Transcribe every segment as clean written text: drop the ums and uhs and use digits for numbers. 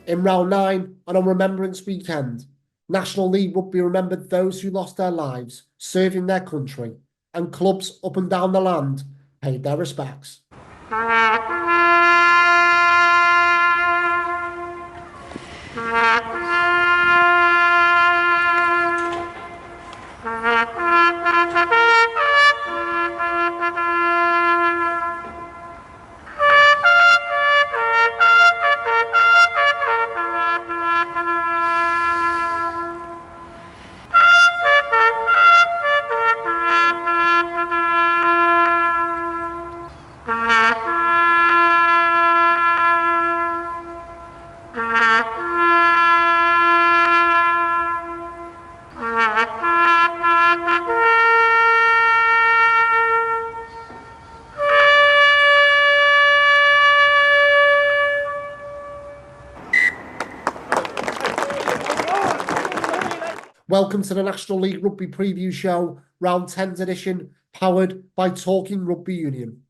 In round 9 and on Remembrance Weekend, National League Rugby remembered those who lost their lives serving their country, and clubs up and down the land paid their respects. Welcome to the National League Rugby Preview Show, Round 10's edition, powered by Talking Rugby Union.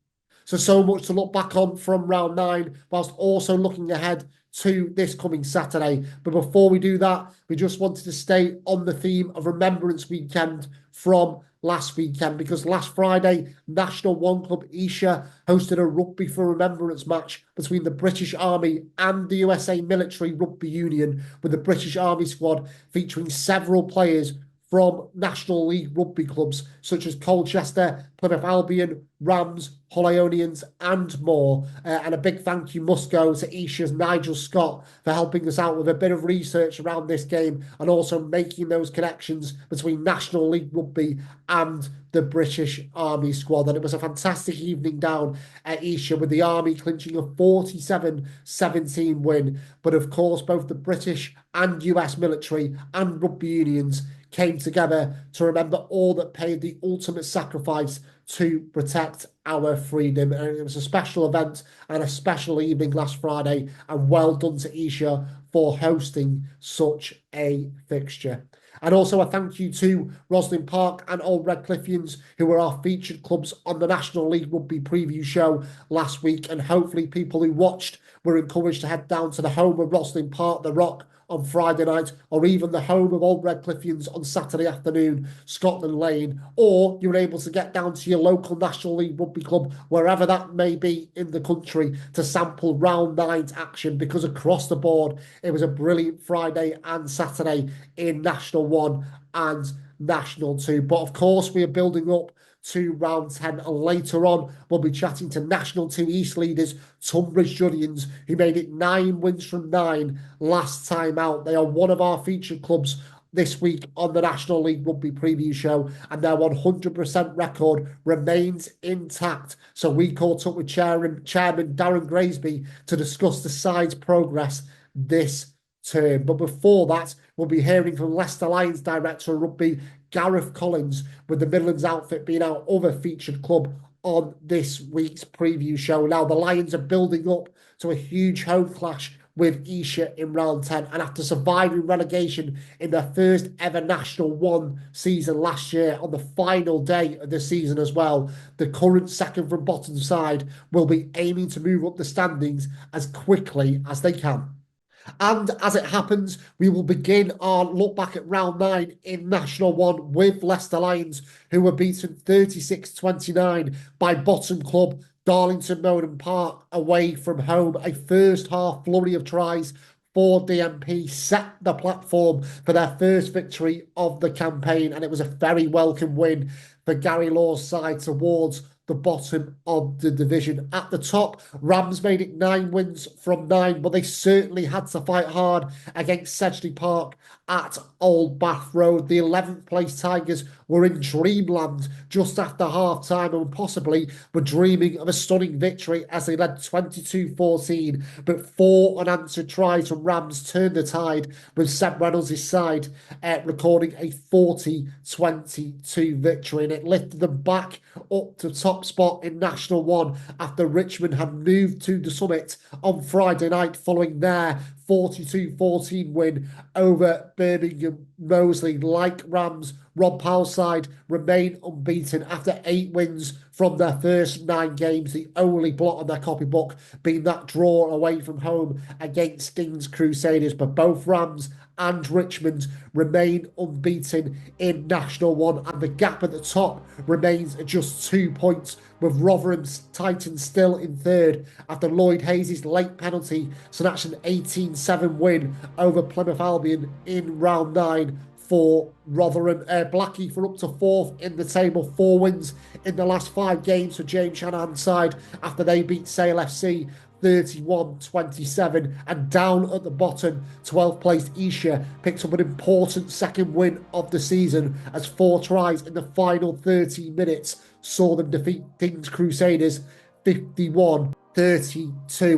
So much to look back on from Round 9, whilst also looking ahead to this coming Saturday. But before we do that, we just wanted to stay on the theme of Remembrance Weekend from last weekend, because last Friday, National One Club Esher hosted a Rugby for Remembrance match between the British Army and the USA Military Rugby Union, with the British Army squad featuring several players from National League rugby clubs such as Colchester, Plymouth Albion, Rams, Hull Ionians and more. And a big thank you must go to Esher's Nigel Scott for helping us out with a bit of research around this game and also making those connections between National League Rugby and the British Army squad. And it was a fantastic evening down at Esher, with the Army clinching a 47-17 win. But of course, both the British and US military and rugby unions came together to remember all that paid the ultimate sacrifice to protect our freedom. And it was a special event and a special evening last Friday, and well done to Esher for hosting such a fixture. And also a thank you to Roslyn Park and Old Redcliffians, who were our featured clubs on the National League Rugby Preview Show last week. And hopefully people who watched were encouraged to head down to the home of Roslyn Park, The Rock, on Friday night, or even the home of Old Redcliffians on Saturday afternoon, Scotland Lane, or you were able to get down to your local National League Rugby club, wherever that may be in the country, to sample round 9's action, because across the board, it was a brilliant Friday and Saturday in National 1 and National 2. But of course, we are building up to round 10, and later on we'll be chatting to National 2 East leaders Tonbridge Juddians, who made it 9 wins from 9 last time out. They are one of our featured clubs this week on the National League Rugby Preview Show, and their 100% record remains intact. So we caught up with Chairman Darren Grasby to discuss the side's progress this term. But before that, we'll be hearing from Leicester Lions Director of Rugby Gareth Collins, with the Midlands outfit being our other featured club on this week's preview show. Now, the Lions are building up to a huge home clash with Esher in round 10, and after surviving relegation in their first ever National 1 season last year on the final day of the season as well, the current second from bottom side will be aiming to move up the standings as quickly as they can. And as it happens, we will begin our look back at round 9 in National 1 with Leicester Lions, who were beaten 36-29 by bottom club Darlington Moden Park away from home. A first half flurry of tries for DMP set the platform for their first victory of the campaign, and it was a very welcome win for Gary Law's side towards the bottom of the division. At the top, Rams made it 9 wins from 9, but they certainly had to fight hard against Sedgley Park at Old Bath Road. The 11th place Tigers were in dreamland just after half-time, and possibly were dreaming of a stunning victory as they led 22-14, but 4 unanswered tries from Rams turned the tide, with Seb Reynolds' side recording a 40-22 victory, and it lifted them back up to top spot in National 1 after Richmond had moved to the summit on Friday night following their 42-14 win over Birmingham Moseley. Like Rams, Rob Powell's side remain unbeaten after 8 wins from their first 9 games, the only blot on their copybook being that draw away from home against Sting's Crusaders. But both Rams and Richmond remain unbeaten in National 1, and the gap at the top remains at just 2 points, with Rotherham's Titans still in third after Lloyd Hayes' late penalty snatched an 18-7 win over Plymouth Albion in round 9 for Rotherham. Blackie for up to 4th in the table, 4 wins in the last 5 games for James Shanahan's side after they beat Sale FC 31-27, and down at the bottom, 12th placed Esher picked up an important second win of the season as 4 tries in the final 30 minutes saw them defeat Kings Crusaders 51-32.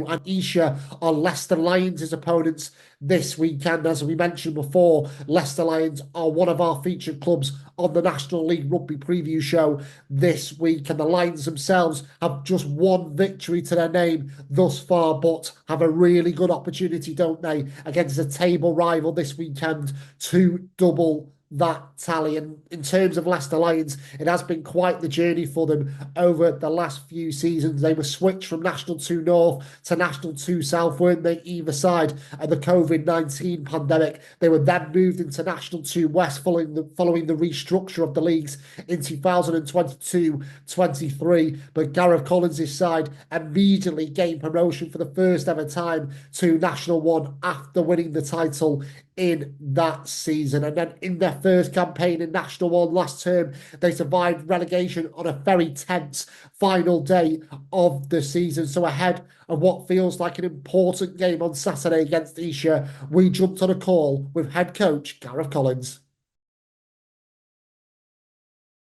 And Esher are Leicester Lions' opponents this weekend. As we mentioned before, Leicester Lions are one of our featured clubs on the National League Rugby preview show this week, and the Lions themselves have just 1 victory to their name thus far, but have a really good opportunity, don't they, against a table rival this weekend to double that tally. And in terms of Leicester Lions, it has been quite the journey for them over the last few seasons. They were switched from National 2 North to National 2 South, weren't they, either side of the COVID-19 pandemic. They were then moved into National 2 West following the restructure of the leagues in 2022-23. But Gareth Collins' side immediately gained promotion for the first ever time to National 1 after winning the title in that season. And then in their first campaign in National 1 last term, they survived relegation on a very tense final day of the season. So ahead of what feels like an important game on Saturday against Esher, we jumped on a call with head coach Gareth Collins.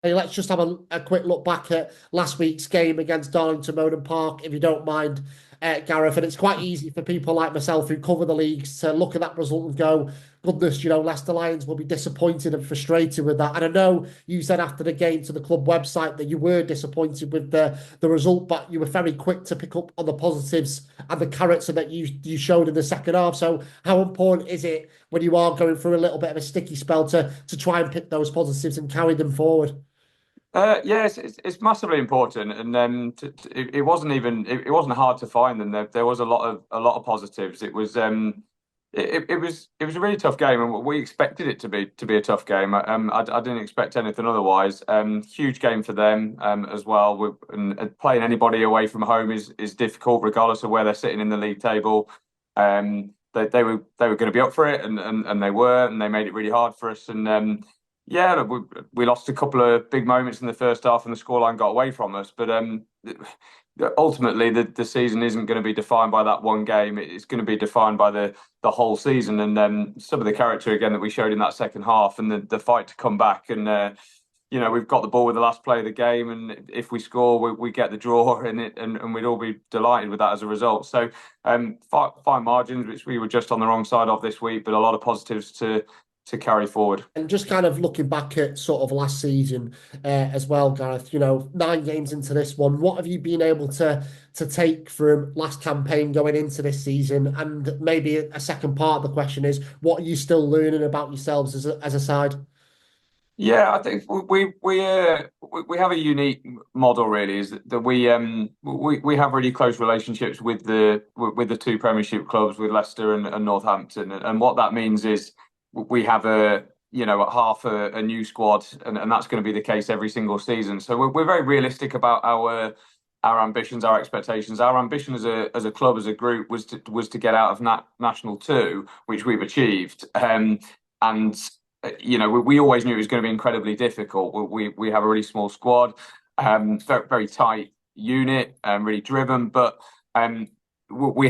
Hey, let's just have a quick look back at last week's game against Darlington Moden Park, if you don't mind, Gareth. And it's quite easy for people like myself who cover the leagues to look at that result and go, goodness, Leicester Lions will be disappointed and frustrated with that. And I know you said after the game to the club website that you were disappointed with the result, but you were very quick to pick up on the positives and the character that you showed in the second half. So how important is it when you are going through a little bit of a sticky spell to try and pick those positives and carry them forward? Yes, it's massively important, and it wasn't hard to find them. There was a lot of positives. It was a really tough game, and we expected it to be a tough game. I didn't expect anything otherwise. Huge game for them as well. And playing anybody away from home is difficult, regardless of where they're sitting in the league table. They were going to be up for it, and they were, and they made it really hard for us. And yeah, we lost a couple of big moments in the first half, and the scoreline got away from us. But ultimately, the season isn't going to be defined by that one game. It's going to be defined by the whole season, and some of the character again that we showed in that second half, and the fight to come back. And we've got the ball with the last play of the game, and if we score, we get the draw in it, and we'd all be delighted with that as a result. So fine margins, which we were just on the wrong side of this week, but a lot of positives to carry forward. And just kind of looking back at sort of last season as well, Gareth, 9 games into this one, what have you been able to take from last campaign going into this season? And maybe a second part of the question is, what are you still learning about yourselves as a side? Yeah, I think we have a unique model really, is that we have really close relationships with the 2 Premiership clubs, with Leicester and Northampton, and what that means is we have half a new squad, and that's going to be the case every single season. So we're very realistic about our ambitions, our expectations. Our ambition as a club, as a group, was to get out of National 2, which we've achieved. And we always knew it was going to be incredibly difficult. We have a really small squad, very, very tight unit, really driven, but we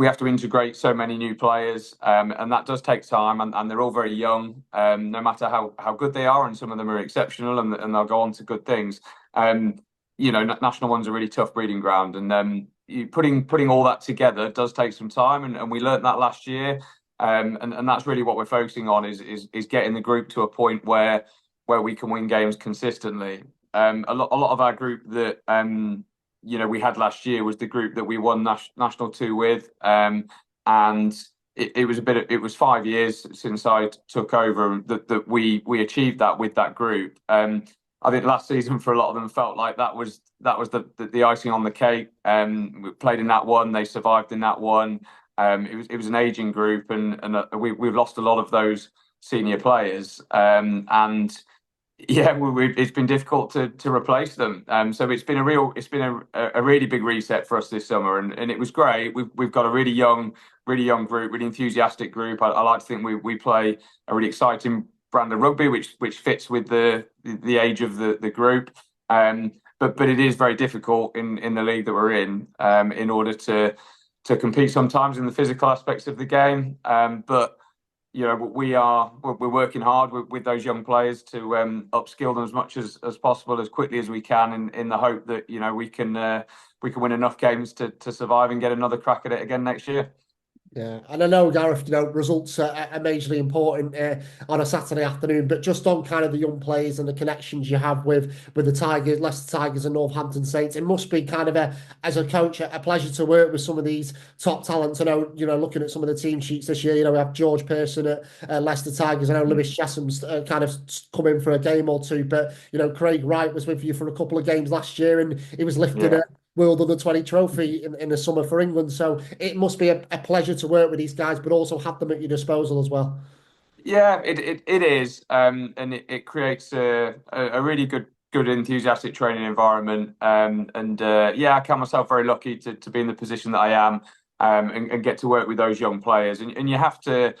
have to integrate so many new players, and that does take time, and they're all very young, no matter how good they are, and some of them are exceptional, and they'll go on to good things. National 1's a really tough breeding ground, and putting all that together does take some time, and we learnt that last year, and that's really what we're focusing on, is getting the group to a point where we can win games consistently. A lot of our group that we had last year was the group that we won National 2 with, and it was it was 5 years since I took over that we achieved that with that group. I think last season for a lot of them felt like that was the icing on the cake. We played in that one, they survived in that one. It was an aging group, and we've lost a lot of those senior players. And yeah, it's been difficult to replace them. So it's been a really big reset for us this summer, and it was great. We've got a really young group, really enthusiastic group. I like to think we play a really exciting brand of rugby, which fits with the age of the group. But it is very difficult in the league that we're in order to compete sometimes in the physical aspects of the game. But you know, we're working hard with those young players to upskill them as much as possible, as quickly as we can, in the hope that, you know, we can win enough games to survive and get another crack at it again next year. Yeah, and I know, Gareth, you know, results are majorly important on a Saturday afternoon, but just on kind of the young players and the connections you have with the Tigers, Leicester Tigers and Northampton Saints, it must be kind of as a coach, a pleasure to work with some of these top talents. I know, you know, looking at some of the team sheets this year, you know, we have George Pearson at Leicester Tigers. I know Lewis Chesham's kind of come in for a game or two, but, you know, Craig Wright was with you for a couple of games last year and he was lifting Yeah. World Under 20 trophy in the summer for England. So it must be a pleasure to work with these guys, but also have them at your disposal as well. Yeah, it is, and it creates a really good enthusiastic training environment. And yeah, I count myself very lucky to be in the position that I am, and get to work with those young players. And you have to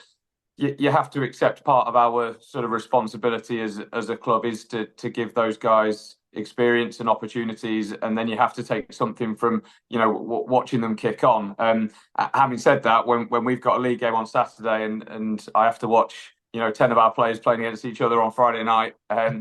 accept part of our sort of responsibility as a club is to give those guys experience and opportunities, and then you have to take something from, you know, watching them kick on. Having said that, when we've got a league game on Saturday and I have to watch, you know, 10 of our players playing against each other on Friday night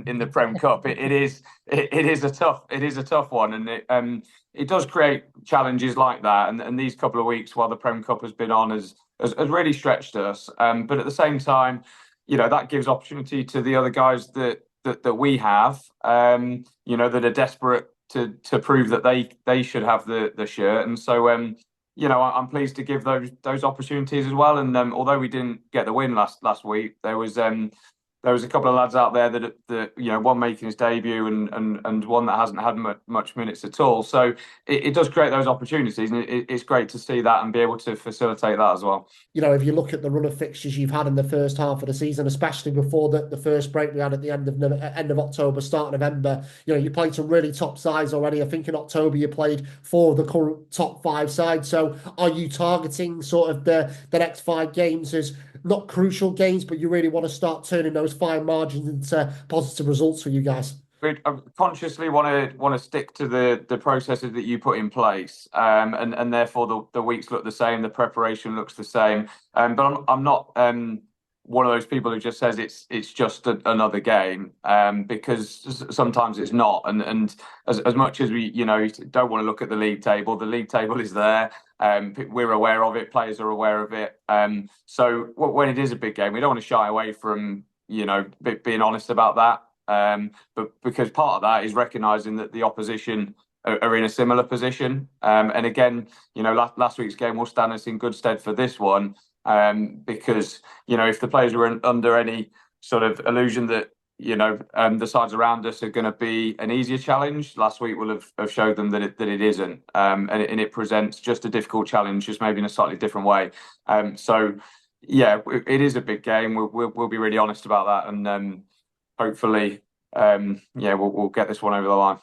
in the Prem Cup, it is a tough one, and it does create challenges like that. And these couple of weeks while the Prem Cup has been on has really stretched us. But at the same time, you know, that gives opportunity to the other guys that we have, you know, that are desperate to prove that they should have the shirt. And so, you know, I'm pleased to give those opportunities as well. And although we didn't get the win last week, there was a couple of lads out there that you know, one making his debut and one that hasn't had much minutes at all. So it does create those opportunities, and it's great to see that and be able to facilitate that as well. You know, if you look at the run of fixtures you've had in the first half of the season, especially before the first break we had at the end of October, start of November, you know, you played some really top sides already. I think in October you played 4 of the current top 5 sides. So are you targeting sort of the next 5 games as not crucial games, but you really want to start turning those fine margins into positive results for you guys? I consciously want to stick to the processes that you put in place, and therefore the weeks look the same, the preparation looks the same. But I'm not one of those people who just says it's just another game, because sometimes it's not. And as much as we, you know, don't want to look at the league table is there. We're aware of it, players are aware of it. So when it is a big game, we don't want to shy away from, you know, being honest about that. But because part of that is recognizing that the opposition are in a similar position. And again, you know, last week's game will stand us in good stead for this one. Because, you know, if the players were under any sort of illusion that, you know, the sides around us are going to be an easier challenge, last week will have showed them that it isn't. And it presents just a difficult challenge, just maybe in a slightly different way. So yeah, it is a big game. We'll be really honest about that, and hopefully, yeah, we'll get this one over the line.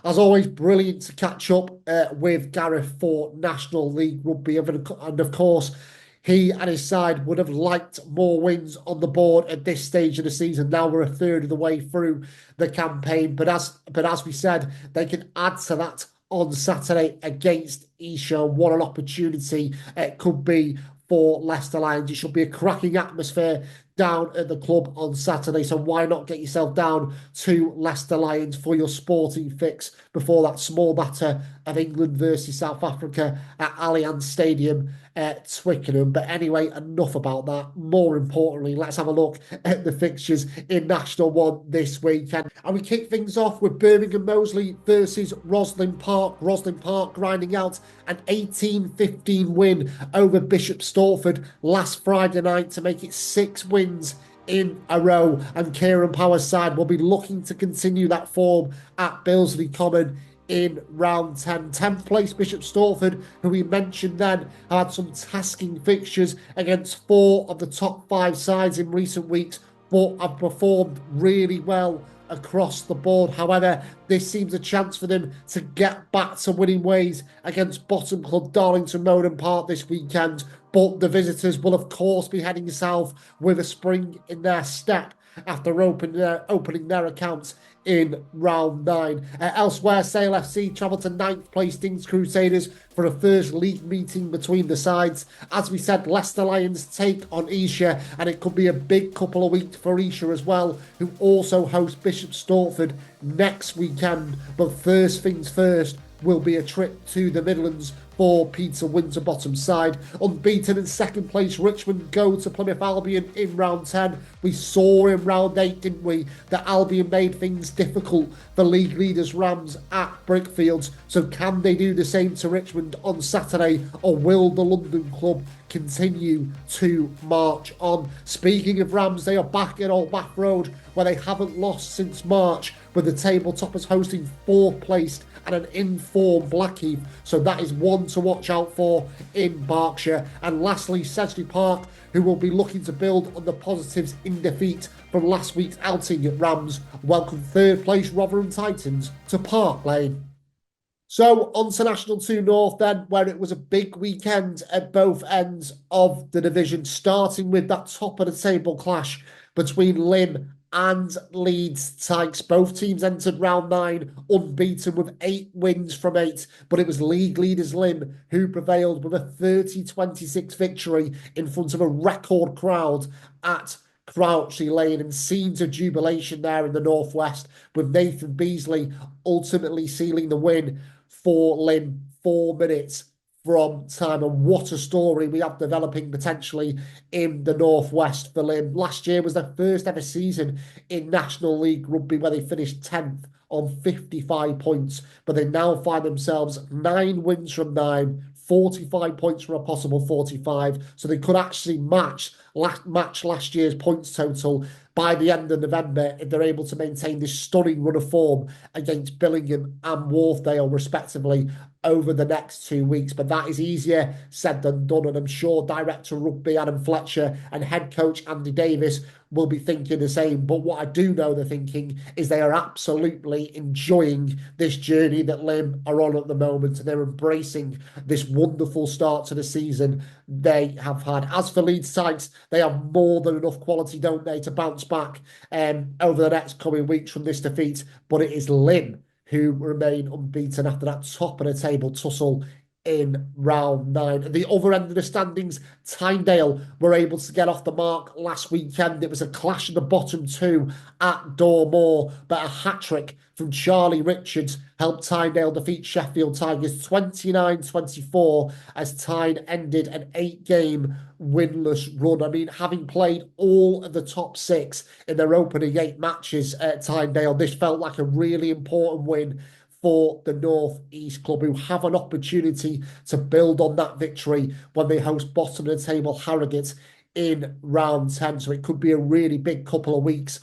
As always, brilliant to catch up with Gareth for National League Rugby. And of course, he and his side would have liked more wins on the board at this stage of the season. Now we're a third of the way through the campaign. But as we said, they can add to that on Saturday against Esher. What an opportunity it could be for Leicester Lions. It should be a cracking atmosphere down at the club on Saturday. So why not get yourself down to Leicester Lions for your sporting fix before that small batter of England versus South Africa at Allianz Stadium Twickenham. But anyway, enough about that. More importantly, let's have a look at the fixtures in National 1 this weekend. And we kick things off with Birmingham Moseley versus Roslin Park. Roslin Park grinding out an 18-15 win over Bishop Stortford last Friday night to make it 6 wins in a row, and Kieran Power's side will be looking to continue that form at Bilsley Common in round 10. 10th place Bishop Stortford, who we mentioned then, had some tasking fixtures against 4 of the top 5 sides in recent weeks, but have performed really well across the board. However, this seems a chance for them to get back to winning ways against bottom club Darlington Roden Park this weekend. But the visitors will, of course, be heading south with a spring in their step after opening their accounts in round 9. Elsewhere, Sale FC travel to 9th place Dings Crusaders for a first league meeting between the sides. As we said, Leicester Lions take on Esher, and it could be a big couple of weeks for Esher as well, who also host Bishop Stortford next weekend. But first things first will be a trip to the Midlands for Peter Winterbottom's side. Unbeaten in 2nd place, Richmond go to Plymouth Albion in round 10. We saw in round 8, didn't we, that Albion made things difficult for league leaders Rams at Brickfields. So can they do the same to Richmond on Saturday, or will the London club continue to march on? Speaking of Rams, they are back at Old Bath Road, where they haven't lost since March, with the table toppers hosting 4th placed and an in-form Blackheath. So that is one to watch out for in Berkshire. And lastly, Sedgley Park, who will be looking to build on the positives in defeat from last week's outing at Rams, welcome 3rd place Rotherham Titans to Park Lane. So on to National 2 North then, where it was a big weekend at both ends of the division, starting with that top of the table clash between Lim and Leeds Tykes. Both teams entered round 9 unbeaten with 8 wins from 8, but it was league leaders Lim who prevailed with a 30-26 victory in front of a record crowd at Crouchley Lane, and scenes of jubilation there in the northwest, with Nathan Beasley ultimately sealing the win for Lim 4 minutes from time. And what a story we have developing potentially in the northwest for Lim. Last year was their first ever season in National League Rugby, where they finished 10th on 55 points, but they now find themselves 9 wins from 9, 45 points from a possible 45, so they could actually match last year's points total by the end of November if they're able to maintain this stunning run of form against Billingham and Wharfdale respectively over the next 2 weeks. But that is easier said than done, and I'm sure Director of Rugby Adam Fletcher and Head Coach Andy Davis will be thinking the same. But what I do know they're thinking is they are absolutely enjoying this journey that Lim are on at the moment, and they're embracing this wonderful start to the season they have had. As for Leeds Tykes, they have more than enough quality, don't they, to bounce back over the next coming weeks from this defeat. But it is Lim who remain unbeaten after that top of the table tussle in round 9. At the other end of the standings, Tyndale were able to get off the mark last weekend. It was a clash of the bottom 2 at Dormoor, but a hat-trick from Charlie Richards helped Tyndale defeat Sheffield Tigers 29-24 as Tyne ended an 8-game winless run. I mean, having played all of the top 6 in their opening 8 matches at Tyndale, this felt like a really important win for the North East club, who have an opportunity to build on that victory when they host bottom of the table Harrogate in round 10. So it could be a really big couple of weeks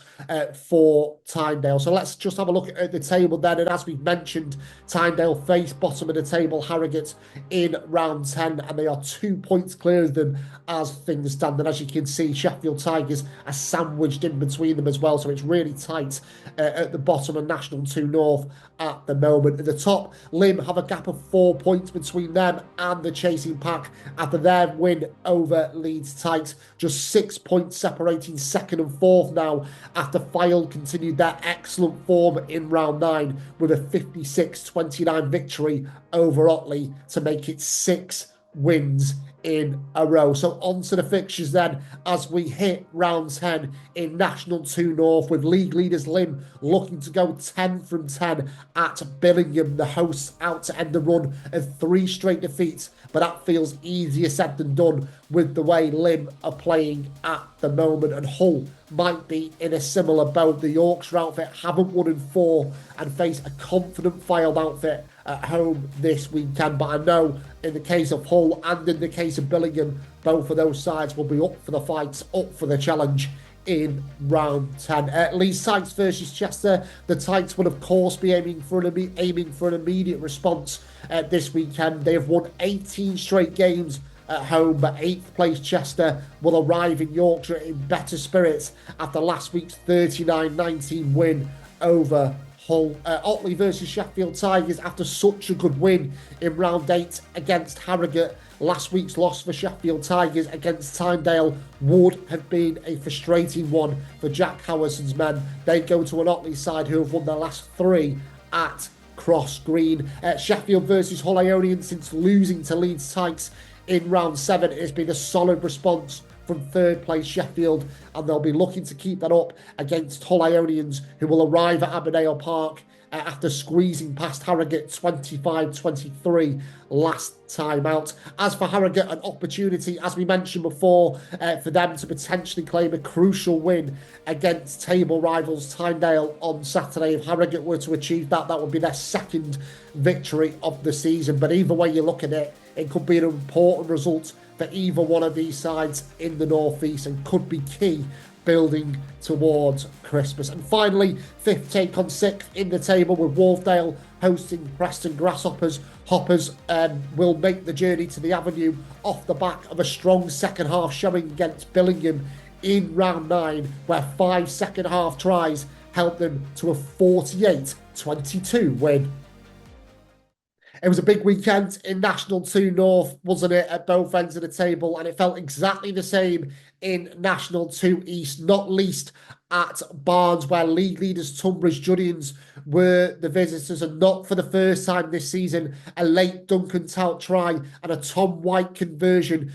for Tyndale. So let's just have a look at the table then. And as we've mentioned, Tyndale face bottom of the table Harrogate in round 10, and they are 2 points clear of them as things stand. And as you can see, Sheffield Tigers are sandwiched in between them as well. So it's really tight at the bottom of National 2 North at the moment. At the top, Lim have a gap of 4 points between them and the chasing pack after their win over Leeds Tykes. Just 6 points separating 2nd and 4th now after Fylde continued their excellent form in round 9 with a 56-29 victory over Otley to make it 6 wins in a row. So on to the fixtures then as we hit round 10 in National 2 North, with league leaders Lim looking to go 10 from 10 at Billingham. The hosts out to end the run of 3 straight defeats, but that feels easier said than done with the way Lim are playing at the moment, and Hull might be in a similar boat. The Yorkshire outfit haven't won in 4 and face a confident Fylde outfit at home this weekend. But I know in the case of Hull and in the case of Billingham, both of those sides will be up for the fights, up for the challenge in round 10. Leeds Tykes versus Chester. The Tykes will of course be aiming for an immediate response this weekend. They have won 18 straight games at home, but 8th place Chester will arrive in Yorkshire in better spirits after last week's 39-19 win over Hull. Otley versus Sheffield Tigers. After such a good win in round 8 against Harrogate, last week's loss for Sheffield Tigers against Tynedale would have been a frustrating one for Jack Howerson's men. They go to an Otley side who have won their last 3 at Cross Green. Sheffield versus Hull Ionians. Since losing to Leeds Tykes in round 7, it has been a solid response from 3rd place Sheffield, and they'll be looking to keep that up against Hull Ionians, who will arrive at Aberdale Park after squeezing past Harrogate 25-23 last time out. As for Harrogate, an opportunity, as we mentioned before, for them to potentially claim a crucial win against table rivals Tynedale on Saturday. If Harrogate were to achieve that, that would be their 2nd victory of the season. But either way you look at it, it could be an important result for either one of these sides in the North East and could be key building towards Christmas. And finally, 5th take on 6th in the table, with Wharfdale hosting Preston Grasshoppers. Hoppers will make the journey to the Avenue off the back of a strong second half showing against Billingham in round 9, where 5 second half tries helped them to a 48-22 win. It was a big weekend in National 2 North, wasn't it, at both ends of the table, and it felt exactly the same in National 2 East, not least at Barnes, where league leaders Tonbridge Juddians were the visitors, and not for the first time this season, a late Duncan Tout try and a Tom White conversion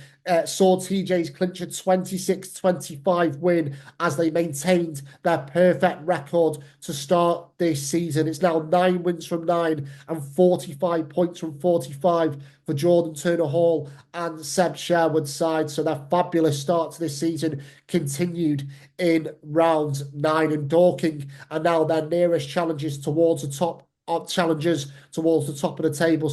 saw TJ's clinch a 26-25 win as they maintained their perfect record to start this season. It's now 9 wins from 9 and 45 points from 45 for Jordan Turner Hall and Seb Sherwood's side. So their fabulous start to this season continued in round 9, and Dorking are now their nearest challengers towards the top of the table,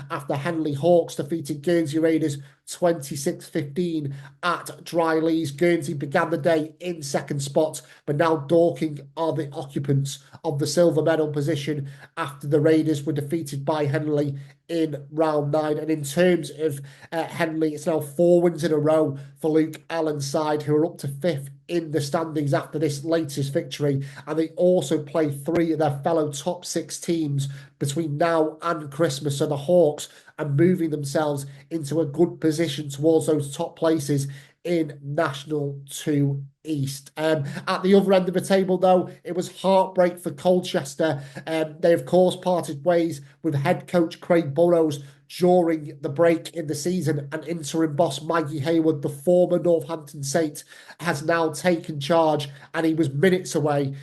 after Henley Hawks defeated Guernsey Raiders 26-15 at Dry Lees. Guernsey began the day in 2nd spot, but now Dorking are the occupants of the silver medal position after the Raiders were defeated by Henley in round 9. And in terms of Henley, it's now 4 wins in a row for Luke Allen's side, who are up to 5th in the standings after this latest victory, and they also play 3 of their fellow top 6 teams between now and Christmas. So the Hawks are moving themselves into a good position towards those top places in National 2 East. At the other end of the table, though, it was heartbreak for Colchester. They, of course, parted ways with head coach Craig Burrows during the break in the season, and interim boss Maggie Hayward, the former Northampton Saint, has now taken charge, and he was minutes away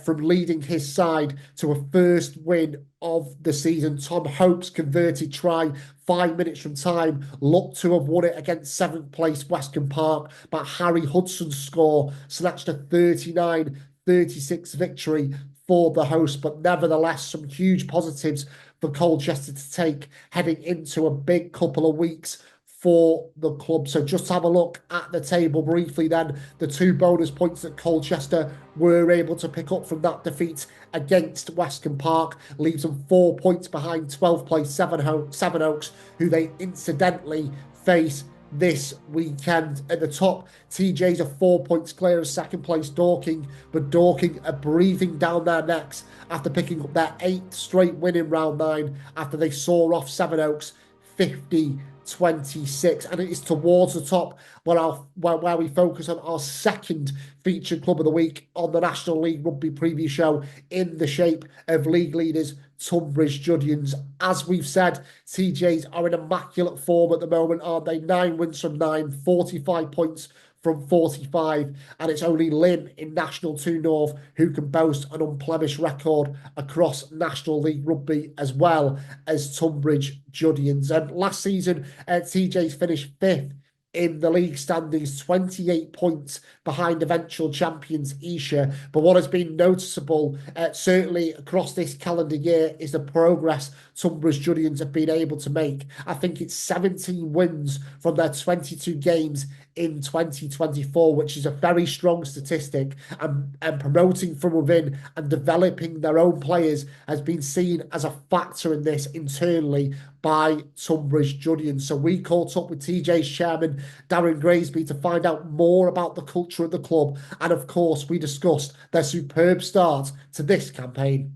from leading his side to a first win of the season. Tom Hope's converted try 5 minutes from time looked to have won it against 7th place Westcombe Park, but Harry Hudson's score snatched a 39-36 victory for the host. But nevertheless, some huge positives for Colchester to take heading into a big couple of weeks for the club. So just have a look at the table briefly then. The 2 bonus points that Colchester were able to pick up from that defeat against Westcombe Park leaves them 4 points behind 12th place Sevenoaks, who they incidentally face this weekend. At the top, TJs are 4 points clear of 2nd place Dorking, but Dorking are breathing down their necks after picking up their 8th straight win in round 9 after they saw off Sevenoaks 50-26, and it is towards the top where we focus on our 2nd featured club of the week on the National League Rugby preview show, in the shape of league leaders Tonbridge Juddians. As we've said, TJs are in immaculate form at the moment, aren't they? 9 wins from 9, 45 points from 45, and it's only Lynn in National 2 North who can boast an unblemished record across National League Rugby, as well as Tonbridge Juddians. And last season, TJ's finished 5th in the league standings, 28 points behind eventual champions Esher. But what has been noticeable, certainly across this calendar year, is the progress Tonbridge Juddians have been able to make. I think it's 17 wins from their 22 games in 2024, which is a very strong statistic, and promoting from within and developing their own players has been seen as a factor in this internally by Tonbridge Juddians. So we caught up with TJ's chairman, Darren Grasby, to find out more about the culture of the club. And of course, we discussed their superb start to this campaign.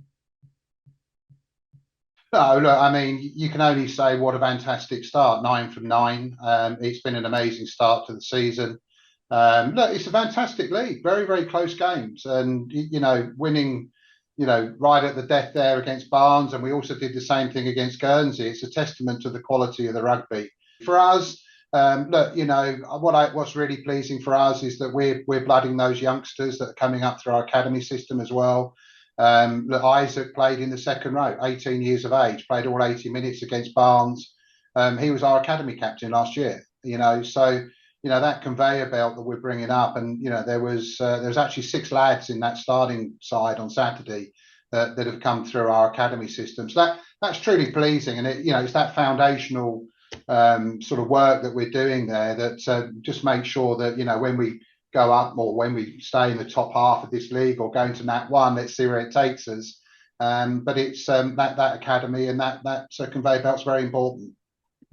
No, look, I mean, you can only say what a fantastic start, 9 from 9. It's been an amazing start to the season. Look, it's a fantastic league, very, very close games. And, winning, right at the death there against Barnes. And we also did the same thing against Guernsey. It's a testament to the quality of the rugby. For us, look, what's really pleasing for us is that we're blooding those youngsters that are coming up through our academy system as well. Look, Isaac played in the second row, 18 years of age, played all 80 minutes against Barnes. He was our academy captain last year, so that conveyor belt that we're bringing up, and there was actually 6 lads in that starting side on Saturday that have come through our academy system. So that's truly pleasing, and it's that foundational sort of work that we're doing there that just makes sure that when we go up or when we stay in the top half of this league or go into Nat 1, let's see where it takes us. But it's that academy and that conveyor belt's very important.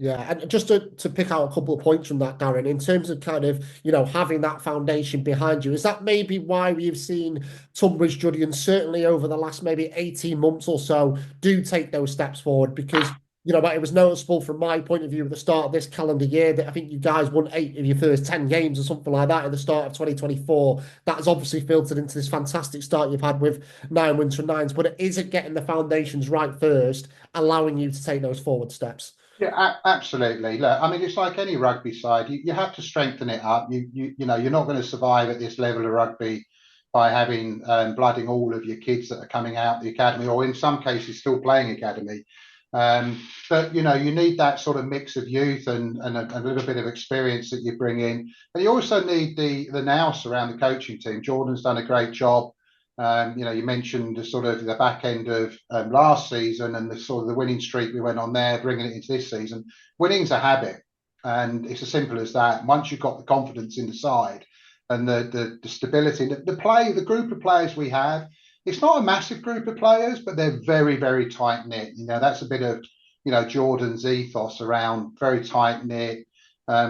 Yeah, and just to pick out a couple of points from that, Darren, in terms of kind of, having that foundation behind you, is that maybe why we've seen Tonbridge Juddians, certainly over the last maybe 18 months or so, do take those steps forward? Because it was noticeable from my point of view at the start of this calendar year that I think you guys won 8 of your first 10 games or something like that at the start of 2024. That has obviously filtered into this fantastic start you've had with 9 wins from 9s, but it isn't getting the foundations right first, allowing you to take those forward steps. Yeah, absolutely. Look, I mean, it's like any rugby side. You have to strengthen it up. You're not going to survive at this level of rugby by having blooding all of your kids that are coming out the academy, or in some cases still playing academy. But you need that sort of mix of youth and a little bit of experience that you bring in, and you also need the nous around the coaching team. Jordan's done a great job. You mentioned the sort of the back end of last season and the sort of the winning streak we went on there, bringing it into this season. Winning's a habit, and it's as simple as that. Once you've got the confidence in the side and the stability, the group of players we have. It's not a massive group of players, but they're very, very tight knit. That's a bit of, Jordan's ethos around very tight knit.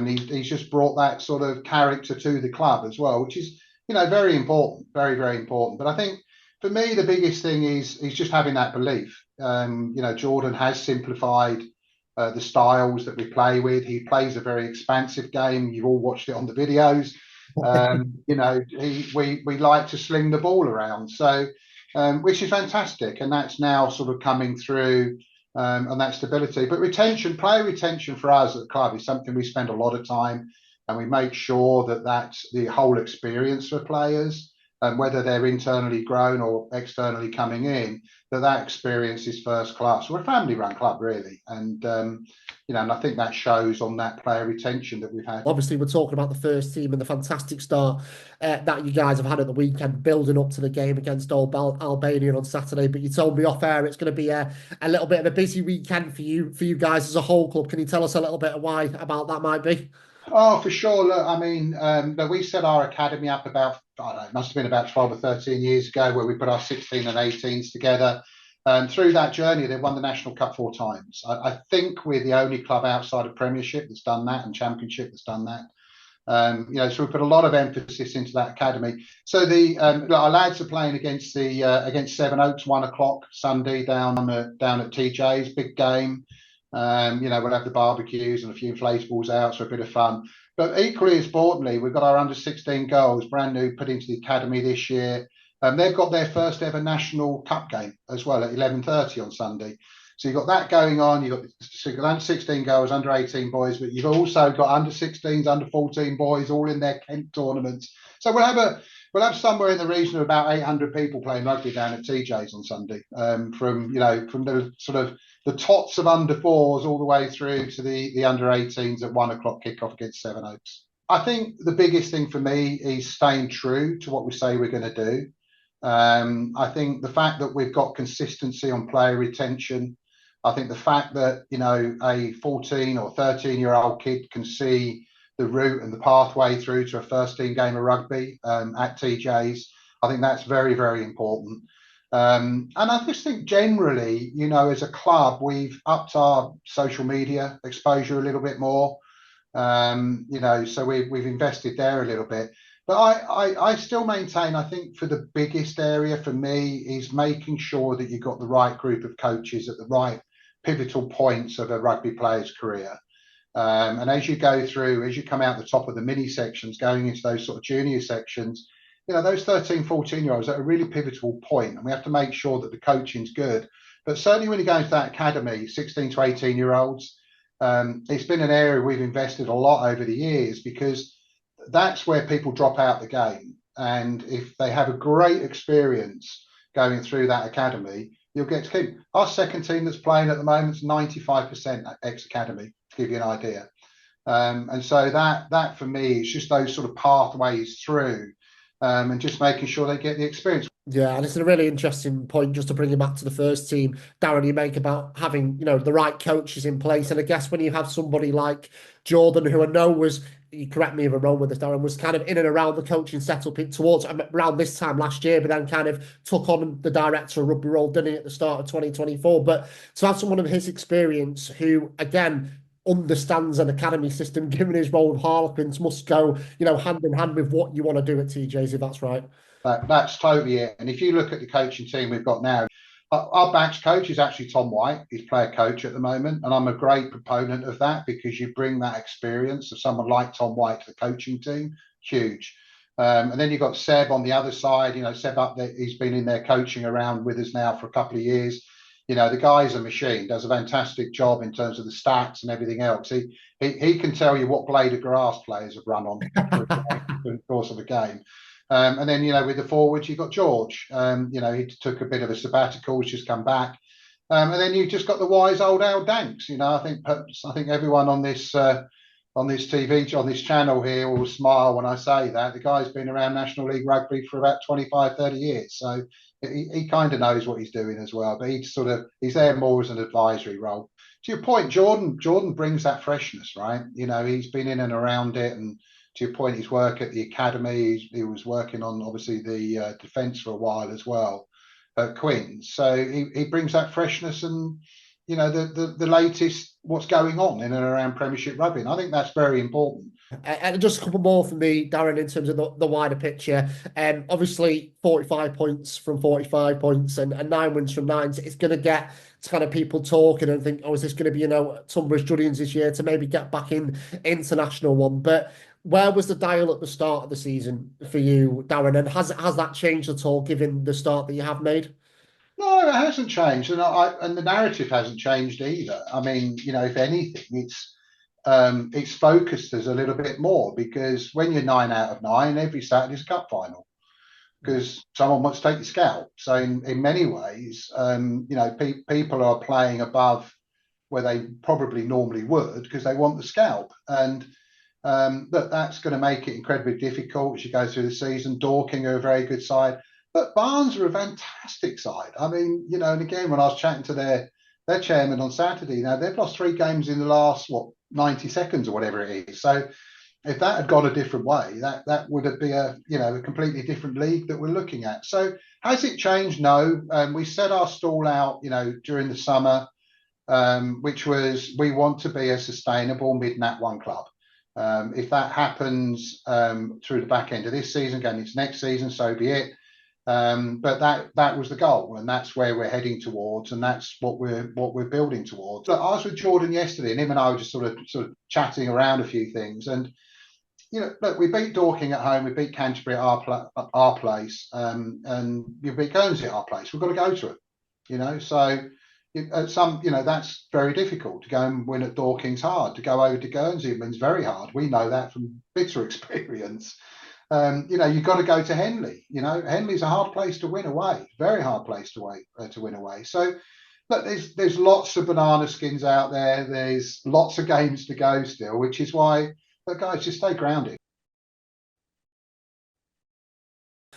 He's just brought that sort of character to the club as well, which is, very important, very, very important. But I think for me, the biggest thing is just having that belief. Jordan has simplified the styles that we play with. He plays a very expansive game. You've all watched it on the videos. We like to sling the ball around. So, which is fantastic, and that's now sort of coming through on that stability. But player retention for us at the club is something we spend a lot of time, and we make sure that that's the whole experience for players, whether they're internally grown or externally coming in, that experience is first class. We're a family-run club, really, and and I think that shows on that player retention that we've had. Obviously, we're talking about the first team and the fantastic start that you guys have had at the weekend, building up to the game against Old Albania on Saturday. But you told me off air it's going to be a little bit of a busy weekend for you guys as a whole club. Can you tell us a little bit of why about that might be? Oh, for sure. Look, I mean, we set our academy up about, I don't know, it must have been about 12 or 13 years ago, where we put our 16 and 18s together. And through that journey, they've won the National Cup 4 times. I think we're the only club outside of Premiership that's done that, and Championship that's done that. So we put a lot of emphasis into that academy. So our lads are playing against Seven Oaks, 1 o'clock Sunday down at TJ's, big game. We'll have the barbecues and a few inflatables out, so a bit of fun. But equally as importantly, we've got our under-16 girls, brand new, put into the academy this year. They've got their first ever National Cup game as well at 11:30 on Sunday. So you've got that going on. You've got under 16 girls, under 18 boys, but you've also got under 16s, under 14 boys, all in their Kent tournaments. So we'll have somewhere in the region of about 800 people playing rugby down at TJ's on Sunday, from the sort of the tots of under fours all the way through to the under 18s at 1 o'clock kickoff against Sevenoaks. I think the biggest thing for me is staying true to what we say we're going to do. I think the fact that we've got consistency on player retention, I think the fact that, a 14 or 13-year-old kid can see the route and the pathway through to a first team game of rugby at TJ's, I think that's very, very important. And I just think generally, as a club, we've upped our social media exposure a little bit more. So we've invested there a little bit. But I still maintain, I think for the biggest area for me is making sure that you've got the right group of coaches at the right pivotal points of a rugby player's career. And as you go through, as you come out the top of the mini sections, going into those sort of junior sections, those 13, 14-year-olds are at a really pivotal point, and we have to make sure that the coaching's good. But certainly when you go into that academy, 16 to 18-year-olds, it's been an area we've invested a lot over the years, because that's where people drop out the game. And if they have a great experience going through that academy, you'll get to keep. Our second team that's playing at the moment is 95% ex-academy, to give you an idea. And so that for me is just those sort of pathways through, and just making sure they get the experience. Yeah, and it's a really interesting point, just to bring it back to the first team, Darren, you make about having, the right coaches in place. And I guess when you have somebody like Jordan, who I know was, you correct me if I'm wrong with this, Darren, was kind of in and around the coaching setup towards around this time last year, but then kind of took on the director of rugby role, didn't he, at the start of 2024. But to have someone of his experience who, again, understands an academy system, given his role with Harlequins, must go, hand in hand with what you want to do at TJ's, if that's right. That's totally it. And if you look at the coaching team we've got now, our backs coach is actually Tom White. He's player coach at the moment. And I'm a great proponent of that, because you bring that experience of someone like Tom White to the coaching team. Huge. And then you've got Seb on the other side. Seb up there, he's been in there coaching around with us now for a couple of years. The guy's a machine, does a fantastic job in terms of the stats and everything else. He can tell you what blade of grass players have run on for the course of a game. And then, with the forwards, you've got George. He took a bit of a sabbatical, which has come back. And then you've just got the wise old Al Danks. I think everyone on this TV, on this channel here, will smile when I say that. The guy's been around National League Rugby for about 25, 30 years. So he kind of knows what he's doing as well. But he's there more as an advisory role. To your point, Jordan brings that freshness, right? He's been in and around it. And to your point, his work at the academy, he was working on obviously the defence for a while as well at Queen's. So he brings that freshness and the latest what's going on in and around Premiership rugby. And I think that's very important. And just a couple more for me, Darren, in terms of the wider picture. Obviously, 45 points from 45 points and 9 wins from 9. So it's going to get to kind of people talking and think, is this going to be, Tonbridge Juddians this year to maybe get back in international one? But where was the dial at the start of the season for you, Darren? And has that changed at all, given the start that you have made? No, it hasn't changed, and the narrative hasn't changed either. I mean, if anything, it's focused us a little bit more, because when you're 9 out of 9, every Saturday's a cup final, because someone wants to take your scalp. So in many ways, people are playing above where they probably normally would, because they want the scalp. And but that's going to make it incredibly difficult as you go through the season. Dorking are a very good side, but Barnes are a fantastic side. I mean, and again, when I was chatting to their chairman on Saturday, they've lost 3 games in the last 90 seconds or whatever it is. So if that had gone a different way, that would have been a completely different league that we're looking at. So has it changed? No. We set our stall out during the summer, which was, we want to be a sustainable mid-Nat 1 club. If that happens through the back end of this season, going into next season, so be it. But that was the goal, and that's where we're heading towards, and that's what we're building towards. But I was with Jordan yesterday, and him and I were just sort of chatting around a few things, and look, we beat Dorking at home, we beat Canterbury at our place, and we beat Guernsey at our place. We've got to go to it, so that's very difficult. To go and win at Dorking's hard. To go over to Guernsey means very hard. We know that from bitter experience. You've got to go to Henley. Henley's a hard place to win away, very hard place to win away. So, look, there's lots of banana skins out there. There's lots of games to go still, which is why, look, guys, just stay grounded.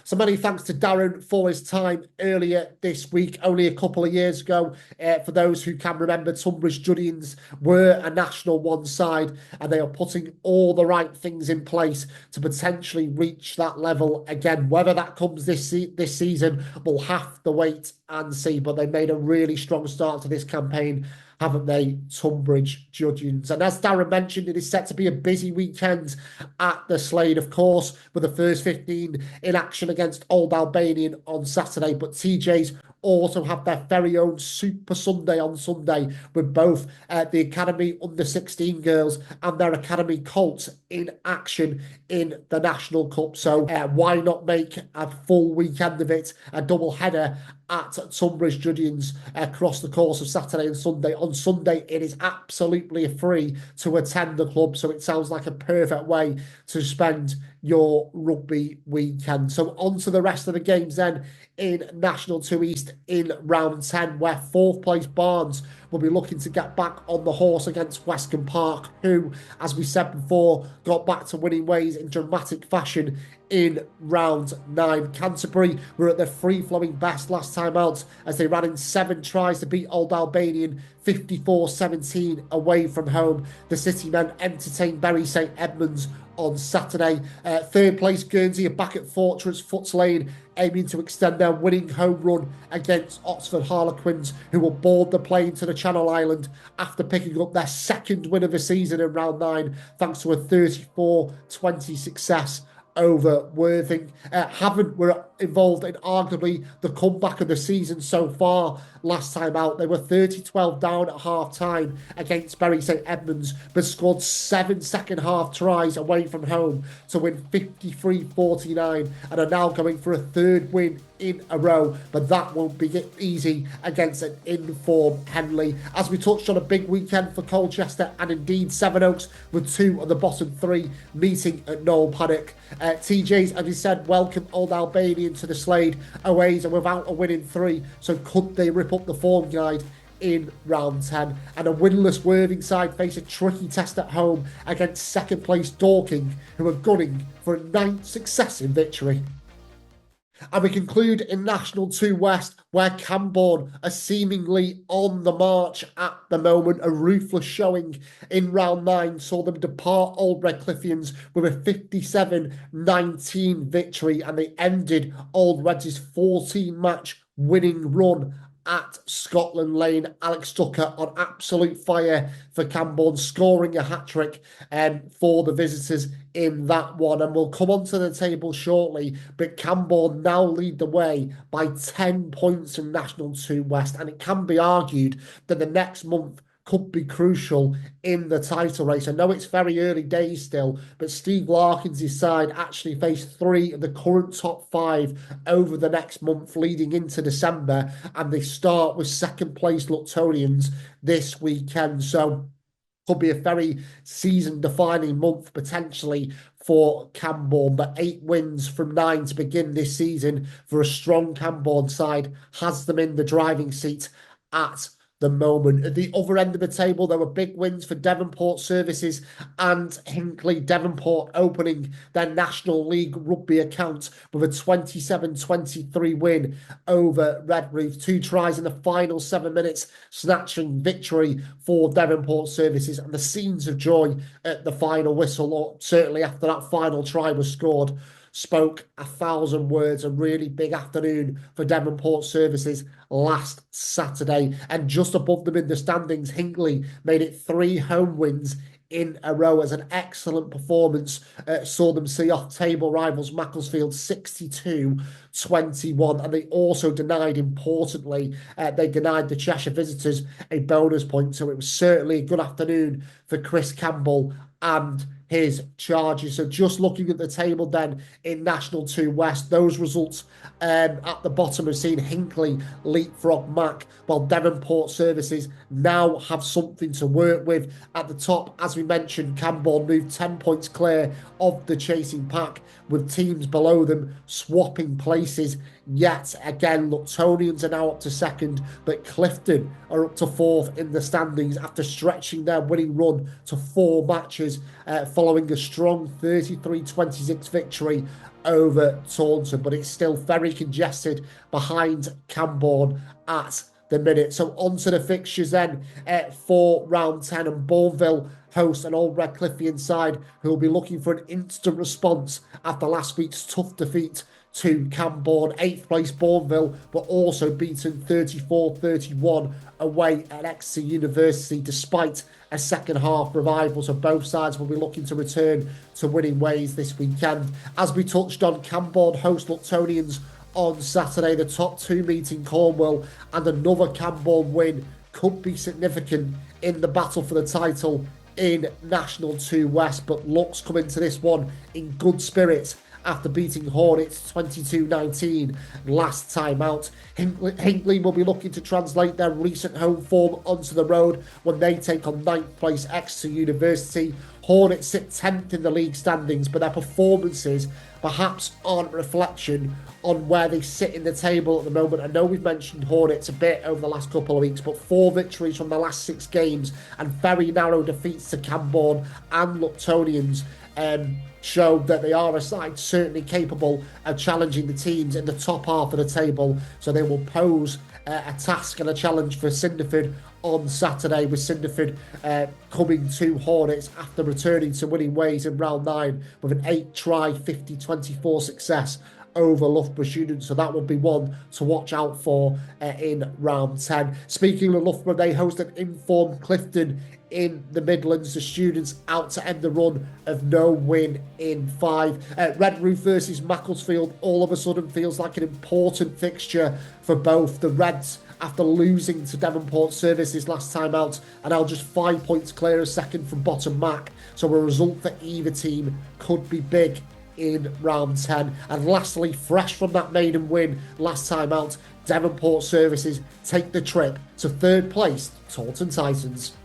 So many thanks to Darren for his time earlier this week, only a couple of years ago. For those who can remember, Tonbridge Juddians were a National One side, and they are putting all the right things in place to potentially reach that level again. Whether that comes this season, we'll have to wait and see. But they made a really strong start to this campaign, haven't they, Tonbridge Juddians? And as Darren mentioned, it is set to be a busy weekend at the Slade, of course, with the first 15 in action against Old Albanian on Saturday. But TJs also have their very own Super Sunday on Sunday, with both the Academy Under-16 girls and their Academy Colts in action in the National Cup. So why not make a full weekend of it, a double header at Tonbridge Juddians across the course of Saturday and Sunday. On Sunday, it is absolutely free to attend the club, so it sounds like a perfect way to spend your rugby weekend. So on to the rest of the games then in National 2 East in round 10, where fourth place Barnes will be looking to get back on the horse against Westcombe Park, who, as we said before, got back to winning ways in dramatic fashion in round 9. Canterbury were at their free-flowing best last time out as they ran in 7 tries to beat Old Albanian 54-17 away from home. The City men entertained Bury St Edmunds on Saturday. Third place Guernsey are back at Fortress Foots Lane, aiming to extend their winning home run against Oxford Harlequins, who will board the plane to the Channel Island after picking up their second win of the season in round 9, thanks to a 34-20 success over Worthing. Havant were involved in arguably the comeback of the season so far. Last time out, they were 30-12 down at half-time against Bury St Edmunds, but scored 7 second-half tries away from home to win 53-49 and are now going for a third win in a row, but that won't be easy against an in-form Henley. As we touched on, a big weekend for Colchester and indeed Sevenoaks, with 2 of the bottom 3 meeting at Noel Paddock. TJs, as we said, welcome Old Albanian to the Slade. Aways and without a win in 3, so could they rip up the form guide in round 10? And a winless Worthing side face a tricky test at home against second place Dorking, who are gunning for a 9th successive victory. And we conclude in National 2 West, where Camborne are seemingly on the march at the moment. A ruthless showing in round 9 saw them depart Old Redcliffians with a 57-19 victory, and they ended Old Reds' 14-match winning run at Scotland Lane. Alex Tucker on absolute fire for Camborne, scoring a hat-trick for the visitors in that one. And we'll come on to the table shortly, but Camborne now lead the way by 10 points in National 2 West, and it can be argued that the next month could be crucial in the title race. I know it's very early days still, but Steve Larkins' side actually face 3 of the current top 5 over the next month leading into December, and they start with second place Luctonians this weekend. So could be a very season-defining month potentially for Camborne, but 8 wins from 9 to begin this season for a strong Camborne side has them in the driving seat at the moment. At the other end of the table, there were big wins for Devonport Services and Hinckley. Devonport opening their National League Rugby account with a 27-23 win over Redruth. 2 tries in the final 7 minutes, snatching victory for Devonport Services, and the scenes of joy at the final whistle, or certainly after that final try was scored, spoke 1,000 words. A really big afternoon for Devonport Services last Saturday. And just above them in the standings, Hinckley made it 3 home wins in a row as an excellent performance saw them see off table rivals Macclesfield 62-21. And they also denied, importantly, they denied the Cheshire visitors a bonus point. So it was certainly a good afternoon for Chris Campbell and his charges. So just looking at the table then in National 2 West, those results at the bottom have seen Hinckley leapfrog Mac, while Devonport Services now have something to work with. At the top, as we mentioned, Camborne moved 10 points clear of the chasing pack, with teams below them swapping places. Yet again, Luctonians are now up to second, but Clifton are up to fourth in the standings after stretching their winning run to 4 matches following a strong 33-26 victory over Taunton. But it's still very congested behind Camborne at the minute. So on to the fixtures then for round 10, and Bourneville host an Old Redcliffian side who will be looking for an instant response after last week's tough defeat to Camborne. 8th place Bourneville, but also beaten 34-31 away at Exeter University despite a second half revival. So both sides will be looking to return to winning ways this weekend. As we touched on, Camborne host Luctonians on Saturday. The top 2 meeting Cornwall, and another Camborne win could be significant in the battle for the title in National 2 West. But Lux come into this one in good spirits after beating Hornets 22-19 last time out. Hinckley will be looking to translate their recent home form onto the road when they take on 9th place Exeter University. Hornets sit 10th in the league standings, but their performances perhaps aren't a reflection on where they sit in the table at the moment. I know we've mentioned Hornets a bit over the last couple of weeks, but 4 victories from the last 6 games and very narrow defeats to Camborne and Luctonians show that they are a side certainly capable of challenging the teams in the top half of the table. So they will pose a task and a challenge for Cinderford on Saturday, with Cinderford coming to Hornets after returning to winning ways in round 9 with an 8-try 50-24 success over Loughborough Students. So that will be one to watch out for in round 10. Speaking of Loughborough, they host an informed Clifton in the Midlands. The Students out to end the run of no win in 5. Red Roof versus Macclesfield all of a sudden feels like an important fixture for both. The Reds, after losing to Devonport Services last time out, are now just 5 points clear of second from bottom Mac. So a result for either team could be big in round 10. And lastly, fresh from that maiden win last time out, Devonport Services take the trip to 3rd place Taunton Titans.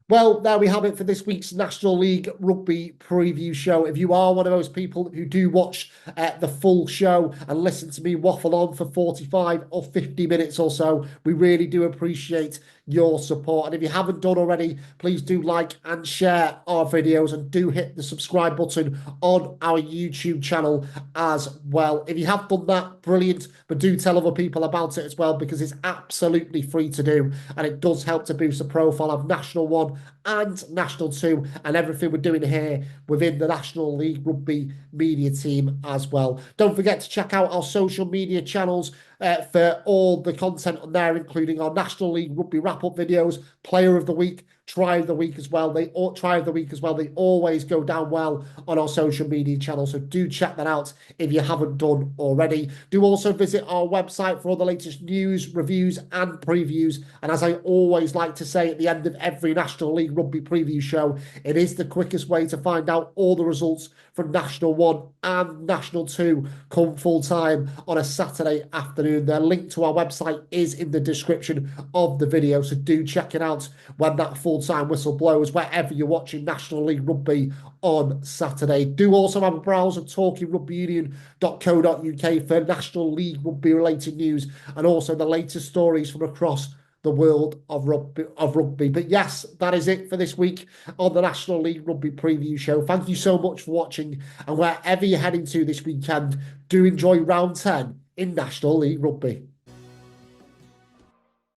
Well, there we have it for this week's National League Rugby preview show. If you are one of those people who do watch the full show and listen to me waffle on for 45 or 50 minutes or so, we really do appreciate your support. And if you haven't done already, please do like and share our videos, and do hit the subscribe button on our YouTube channel as well. If you have done that, brilliant, but do tell other people about it as well, because it's absolutely free to do, and it does help to boost the profile of National 1 and National 2 and everything we're doing here within the National League Rugby media team as well. Don't forget to check out our social media channels for all the content on there, including our National League Rugby wrap-up videos, Player of the Week, Try of the Week as well. They always go down well on our social media channel, so do check that out if you haven't done already. Do also visit our website for all the latest news, reviews and previews. And as I always like to say at the end of every National League Rugby preview show, it is the quickest way to find out all the results from National 1 and National 2 come full time on a Saturday afternoon. Their link to our website is in the description of the video, so do check it out when that full-time whistle blows, wherever you're watching National League Rugby on Saturday. Do also have a browse at talkingrugbyunion.co.uk for National League Rugby related news, and also the latest stories from across the world of rugby. But yes, that is it for this week on the National League Rugby preview show. Thank you so much for watching, and wherever you're heading to this weekend, do enjoy round 10 in National League Rugby.